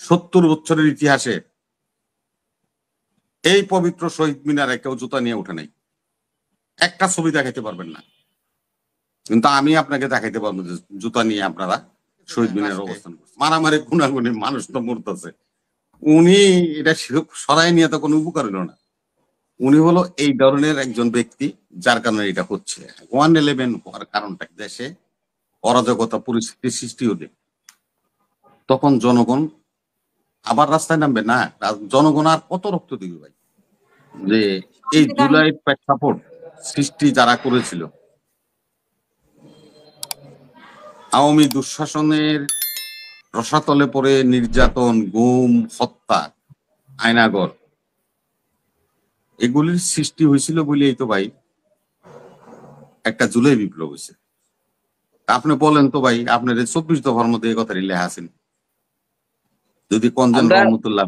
70 বছরের ইতিহাসে এই পবিত্র শহীদ মিনারে কেউ জুতা নিয়ে উঠে নাই। একটা ছবি দেখাইতে পারবেন না, কিন্তু আমি আপনাকে দেখাইতে পারবো যে জুতা নিয়ে আপনারা শহীদ মিনারে অবস্থান করছেন। মারামারি গুনাগুনি মানুষ তো মরতেছে, উনি এটা সরাই নিয়ে তো কোনো উপকার হলো না। উনি হলো এই ধরনের একজন ব্যক্তি যার কারণে এটা হচ্ছে। 1/11 হওয়ার কারণটা দেশে অরাজকতা পরিস্থিতি সৃষ্টি হলে তখন জনগণ আবার রাস্তায় নামবে না। জনগণ আর কত রক্ত দিবে ভাই? যে এই জুলাই প্রেক্ষাপট সৃষ্টি যারা করেছিল, আওয়ামী দুঃশাসনের রসাতলে পড়ে নির্যাতন, গুম, হত্যা, আয়নাগর, এগুলির সৃষ্টি হয়েছিল বলেই তো ভাই একটা জুলাই বিপ্লব হয়েছে। আপনি বলেন তো ভাই, আপনার 24 দফার মধ্যে এই কথাটি লেখা আছেন? যদি কনজেন রহমতুল্লাহ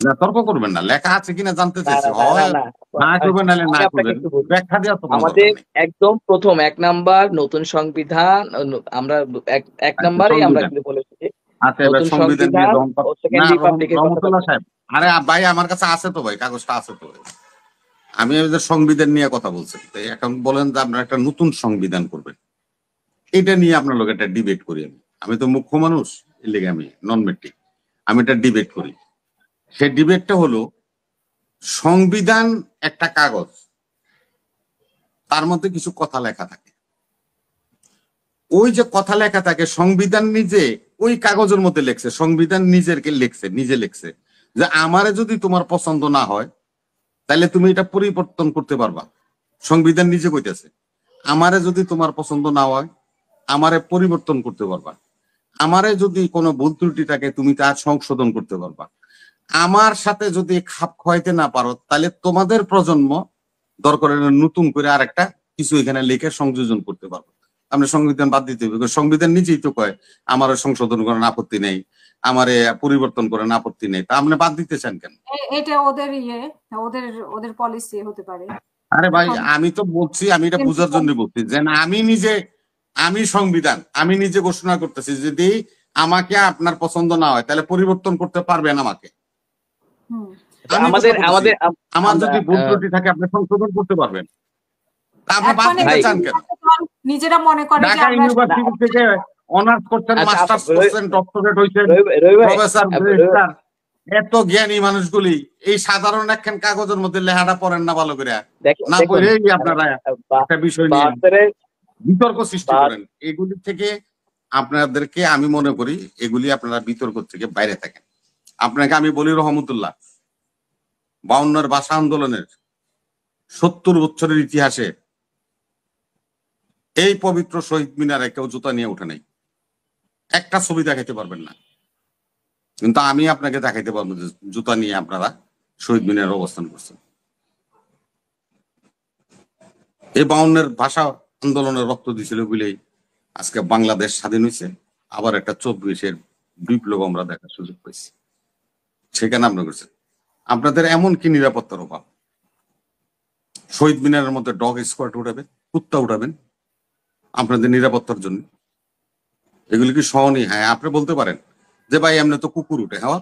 না, তর্ক করবেন না, লেখা আছে কিনা জানতে চাইছি। না করবেন, নাহলে না করবেন, ব্যাখ্যা দেওয়া তো আমাদের একদম প্রথম 1 নাম্বার নতুন সংবিধান, আমরা 1 নাম্বারই আমরা কিন্তু বলেছি নতুন সংবিধান ও সেকেন্ড রিপাবলিকের কথা সাহেব। আরে ভাই আমার কাছে আছে তো ভাই, কাগজটা আছে তো। আমি সংবিধান নিয়ে কথা বলছি, এখন বলেন যে আপনারা একটা নতুন সংবিধান করবেন, এটা নিয়ে আপনার লোক একটা ডিবেট করি। আমি তো মুখ্য মানুষ, এর লেগে আমি নন মেট্রিক, আমি একটা ডিবেট করি। সেই ডিবেটটা হলো, সংবিধান একটা কাগজ, তার মধ্যে কিছু কথা লেখা থাকে। ওই যে কথা লেখা থাকে, সংবিধান নিজে ওই কাগজের মধ্যে লেখছে, সংবিধান নিজে লেখছে যে আমারে যদি তোমার পছন্দ না হয় তাহলে তুমি এটা পরিবর্তন করতে পারবা। সংবিধান নিজে কইতেছে আমারে যদি তোমার পছন্দ না হয় আমারে পরিবর্তন করতে পারবা, আমারে যদি কোনো ভুল ত্রুটি থাকে তুমি তা সংশোধন করতে পারবা, আমার সাথে যদি খাপ খাওয়াইতে না পারো তাহলে তোমাদের প্রজন্ম দরকার নতুন করে আর একটা কিছু এখানে লিখে সংযোজন করতে পারবো। আমরা সংবিধান বাদ দিতে হবে, সংবিধান নিজেই তো কয় আমার সংশোধন করার আপত্তি নেই, আমারে পরিবর্তন করার আপত্তি নেই, তা আপনি বাদ দিতে চান কেন? এটা ওদের ওদের পলিসি হতে পারে। আরে ভাই আমি তো বলছি, আমি এটা বোঝার জন্য বলছি যে আমি সংবিধান আমি নিজে ঘোষণা করতেছি, যদি আমাকে আপনার পছন্দ না হয় তাহলে পরিবর্তন করতে পারবেন আমাকে। আমার যদি ভুল ত্রুটি থাকে আপনি সংশোধন করতে পারবেন, আপনি বাদ দিতে চান কেন? নিজেরা মনে করে ঢাকা ইউনিভার্সিটি থেকে অনার্স করছেন, মাস্টার্স করছেন, ডক্টরেট হইছেন, প্রফেসর, রেজিস্ট্রার, এত জ্ঞানী মানুষগুলি এই সাধারণ একখান কাগজের মধ্যে লেখাটা পড়েন না ভালো করে, না পড়েই আপনারা একটা বিষয় নিয়ে বিতর্ক সৃষ্টি করেন। এগুলি থেকে আপনাদেরকে আমি মনে করি এগুলি আপনারা বিতর্ক থেকে বাইরে থাকেন। আপনাকে আমি বলি রহমতুল্লাহ, 52 ভাষা আন্দোলনের 70 বছরের ইতিহাসে এই পবিত্র শহীদ মিনারে কেউ জুতা নিয়ে উঠে নাই। একটা ছবি দেখাইতে পারবেন না, কিন্তু আমি আপনাকে দেখাইতে পারবো যে জুতা নিয়ে আপনারা শহীদ মিনারে অবস্থান করছেন। এই 52 ভাষা আন্দোলনের রক্ত দিয়েছিল বলেই আজকে বাংলাদেশ স্বাধীন হয়েছে, আবার একটা 24-এর বিপ্লব আমরা দেখার সুযোগ পাইছি। সেখানে আপনার করছেন, আপনাদের এমন কি নিরাপত্তার অভাব? শহীদ মিনারের মধ্যে ডগ স্কোয়াড উঠাবেন, কুত্তা উঠাবেন আপনাদের নিরাপত্তার জন্য? এগুলি কি সহনীয়? হ্যাঁ, আপনি বলতে পারেন যে ভাই এমনি তো কুকুর উঠে, হ্যাঁ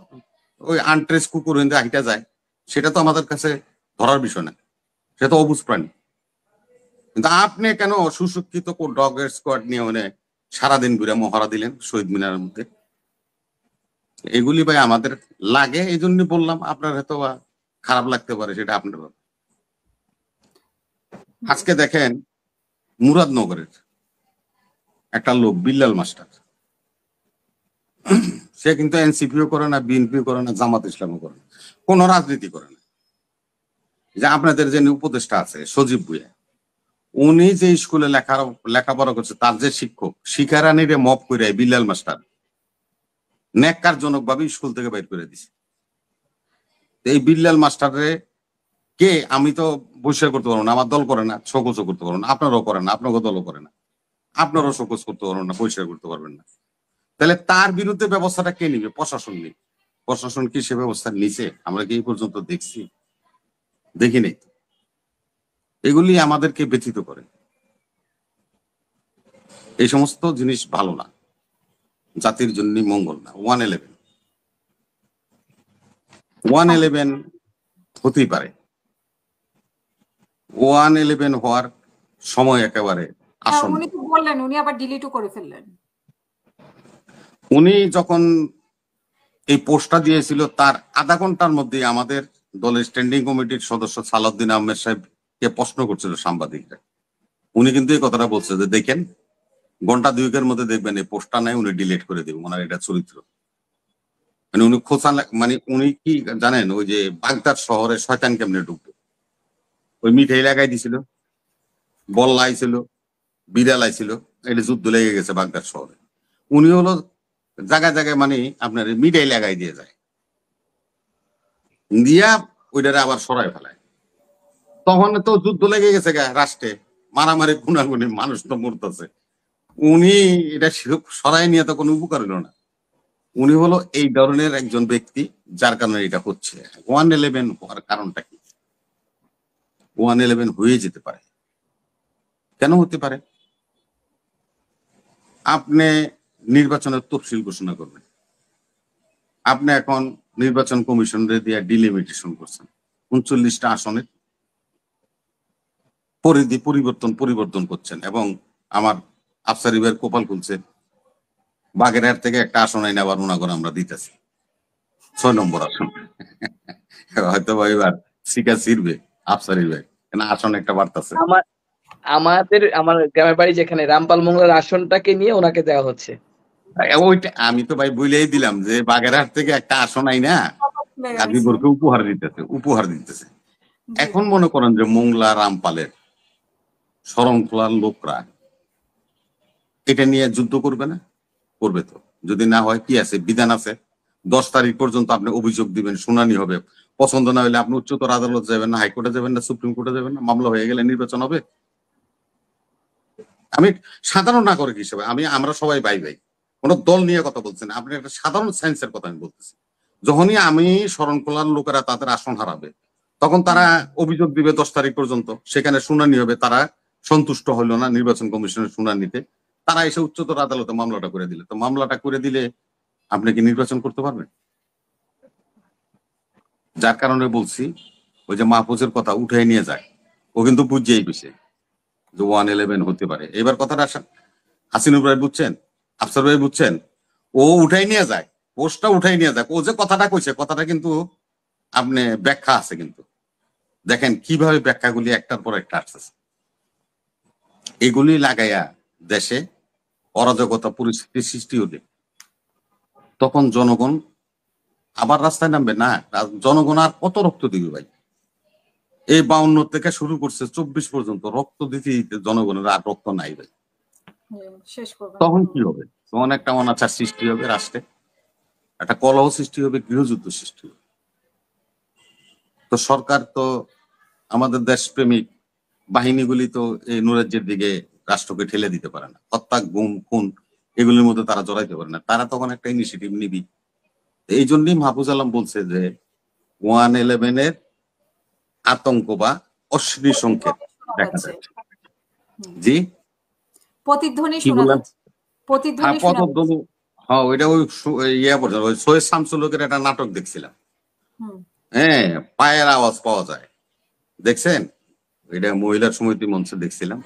ওই আনট্রেস কুকুর হাইটা যায়, সেটা তো আমাদের কাছে ধরার বিষয় না, সেটা তো অবুঝ প্রাণী। কিন্তু আপনি কেন সুশিক্ষিত ডগ স্কোয়াড নিয়ে মানে সারাদিন ঘুরে মহড়া দিলেন শহীদ মিনারের মধ্যে? এগুলি ভাই আমাদের লাগে, এই জন্য বললাম, আপনার হয়তো খারাপ লাগতে পারে, সেটা আপনার। আজকে দেখেন মুরাদনগরের একটা লোক বিল্লাল মাস্টার, সে কিন্তু এনসিপিও করে না, বিএনপিও করে না, জামাত ইসলামও করে না, কোন রাজনীতি করে না। যে আপনাদের যে উপদেষ্টা আছে সজীব ভুঁইয়া, উনি যে স্কুলে লেখাপড়া করছে, তার যে শিক্ষক শিকারানিরে মপ করে বিল্লাল মাস্টার ন্যাক্কারজনক ভাবে স্কুল থেকে বাইর করে দিছে। এই বিল্লাল মাস্টারে কে আমি তো বহিষ্কার করতে পারবো না, আমার দল করে না, শোকজও করতে পারবো না, আপনারাও করেন না, আপনাকে দলও করে না, আপনারাও শোকজ করতে পারবেন না, বহিষ্কার করতে পারবেন না। তাহলে তার বিরুদ্ধে ব্যবস্থাটা কে নিবে? প্রশাসন নিবে। প্রশাসন কি সে ব্যবস্থা নিছে? আমরা কি এই পর্যন্ত দেখছি? দেখি নেই। এগুলি আমাদেরকে ব্যথিত করে। এই সমস্ত জিনিস ভালো না, জাতির জন্য মঙ্গল না। 1/11 111 হতেই পারে, 111 হওয়ার সময় একেবারে আসন্ন। উনি তো বললেন, উনি আবার ডিলিটও করে ফেললেন। উনি যখন এই পোস্টটা দিয়েছিল তার আধা ঘন্টার মধ্যে আমাদের দলের স্ট্যান্ডিং কমিটির সদস্য সালাউদ্দিন আহমেদ সাহেবকে প্রশ্ন করছিল সাংবাদিকরা। উনি কিন্তু এই কথাটা বলছে যে দেখেন ঘন্টা দুয়েকের মধ্যে দেখবেন এই পোস্টটা নাই, উনি ডিলিট করে দেবেন, ওনার এটা চরিত্র। মানে উনি খোঁচা মানে উনি কি জানেন, ওই যে বাগদাদ শহরে শয়তান কেমনে ঢুকবে, ওই মিঠাই লাগাই দিছিল, বল্লা আইছিল, বিড়াল আইছিল, এটা যুদ্ধ লেগে গেছে বাগদাদ শহরে। উনি হলো জায়গায় জায়গায় মানে আপনার মিঠাই লাগাই দিয়ে যায়, দিয়া ওইটারে আবার সরাই ফেলায়। তখন তো যুদ্ধ লেগে গেছে গা রাষ্ট্রে, মারামারি খুনাখুনি, মানুষ তো মরতেছে। উনি এটা সরাই নিয়ে তো কোনো উপকার হলো না। উনি হলো এই ধরনের একজন ব্যক্তি যার কারণে এটা হচ্ছে। 111 হওয়ার কারণটা কি? 111 হয়ে যেতে পারে, কেন হতে পারে? আপনি নির্বাচনের তফসিল ঘোষণা করবেন, আপনি এখন নির্বাচন কমিশনের দিয়ে ডিলিমিটেশন করছেন 39টা আসনের পরিধি পরিবর্তন করছেন, এবং আমার আফসারি ভাইয়ের কপাল খুলছে, বাগেরহাট থেকে একটা আসন আইন আবার মনে করে আমরা দিতেছি 6 নম্বর আসন। হয়তো বা এবার শিকা ছিড়বে আফসারি ভাই, কেন আসন একটা বাড়তেছে। আমার গ্রামের বাড়ি যেখানে রামপাল মোংলার আসনটাকে নিয়ে ওনাকে দেওয়া হচ্ছে। ওইটা আমি তো ভাই বলেই দিলাম যে বাগেরহাট থেকে একটা আসন আইনা গাজীপুরকে উপহার দিতেছে। এখন মনে করেন যে মোংলা রামপালের শরণখোলার লোকরা এটা নিয়ে যুদ্ধ করবে না? করবে তো। যদি না হয় কি আছে, বিধান আছে, 10 তারিখ পর্যন্ত আপনি অভিযোগ দিবেন, শুনানি হবে, পছন্দ না হলে আপনি উচ্চতর আদালত যাবেন না, হাইকোর্টে যাবেন না, সুপ্রিম কোর্টে যাবেন না, মামলা হয়ে গেলে নির্বাচন হবে। আমি সাধারণ নাগরিক হিসেবে আমরা সবাই ভাই ভাই, কোনো দল নিয়ে কথা বলছেন, আপনি একটা সাধারণ সায়েন্সের কথা আমি বলতেছি। যখনই আমি শরণখোলার লোকেরা তাদের আসন হারাবে, তখন তারা অভিযোগ দিবে 10 তারিখ পর্যন্ত, সেখানে শুনানি হবে, তারা সন্তুষ্ট হলো না নির্বাচন কমিশনের শুনানিতে, তারা এসে উচ্চতর আদালতে মামলাটা করে দিলে, তো মামলাটা করে দিলে আপনি কি নির্বাচন করতে পারবেন? যার কারণে বলছি, ওই যে মাহফুজের কথা উঠাই নিয়ে যায়, ও কিন্তু বুঝছেই বিষয় যে 111 হতে পারে। এবার কথাটা হাসিনুর ভাই বুঝছেন, আফসার ভাই বুঝছেন, ও উঠাই নিয়ে যায়, পোস্টটা উঠাই নিয়ে যায়, ও যে কথাটা কইছে কথাটা কিন্তু আপনি ব্যাখ্যা আছে, কিন্তু দেখেন কিভাবে ব্যাখ্যাগুলি একটার পর একটা আসতেছে। এগুলি লাগাইয়া দেশে অরাজকতা পরিস্থিতি সৃষ্টি হলে তখন জনগণ আবার রাস্তায় নামবে না। জনগণ আর কত রক্ত দিবে ভাই? এই 52 থেকে শুরু করছে 24 পর্যন্ত রক্ত দিতে দিতে জনগণের আর রক্ত নাই ভাই। তখন কি হবে? তখন একটা অনাচার সৃষ্টি হবে রাষ্ট্রে, একটা কলহ সৃষ্টি হবে, গৃহযুদ্ধ সৃষ্টি হবে। তো সরকার তো, আমাদের দেশপ্রেমিক বাহিনীগুলি তো এই নৈরাজ্যের দিকে রাষ্ট্রকে ঠেলে দিতে পারে না, হত্যা, গুম, খুন এগুলির মধ্যে তারা জড়াইতে পারে না, তারা তখন একটা ইনিশিয়েটিভ নিবি। এই জন্যই মাহফুজ আলম বলছে যে 111 এর আতঙ্ক বা অশ্লীল সংকেত দেখা যাচ্ছে। জি, প্রতিধ্বনি কি শোনা বললেন? যাচ্ছে, প্রতিধ্বনি শোনা পদধ্বনি, হ্যাঁ ওইটা ওই ইয়ে পর্যন্ত, ওই সৈয়দ শামসুলকের একটা নাটক দেখছিলাম, হ্যাঁ, পায়ের আওয়াজ পাওয়া যায়, দেখছেন? এটা মহিলার সমিতি মঞ্চে দেখছিলাম,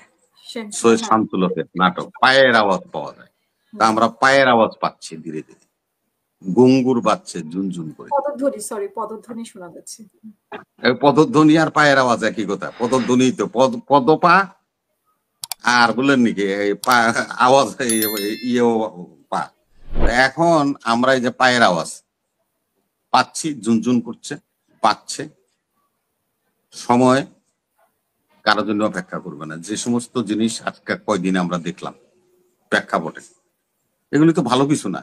সৈয়দ শামসুলকের নাটক, পায়ের আওয়াজ পাওয়া যায়। তা আমরা পায়ের আওয়াজ পাচ্ছি ধীরে ধীরে, গুঙ্গুর বাজছে ঝুনঝুন করে। পদধ্বনি শোনা যাচ্ছে। পদধ্বনি আর পায়ের আওয়াজ একই কথা, পদধ্বনি তো পদপা আর বললেন নাকি আওয়াজ ইয়েও পা। এখন আমরা এই যে পায়ের আওয়াজ পাচ্ছি, ঝুনঝুন করছে, পাচ্ছে, সময় কারোর জন্য অপেক্ষা করবে না। যে সমস্ত জিনিস আজকে কয়দিন আমরা দেখলাম প্রেক্ষাপটে, এগুলি তো ভালো কিছু না।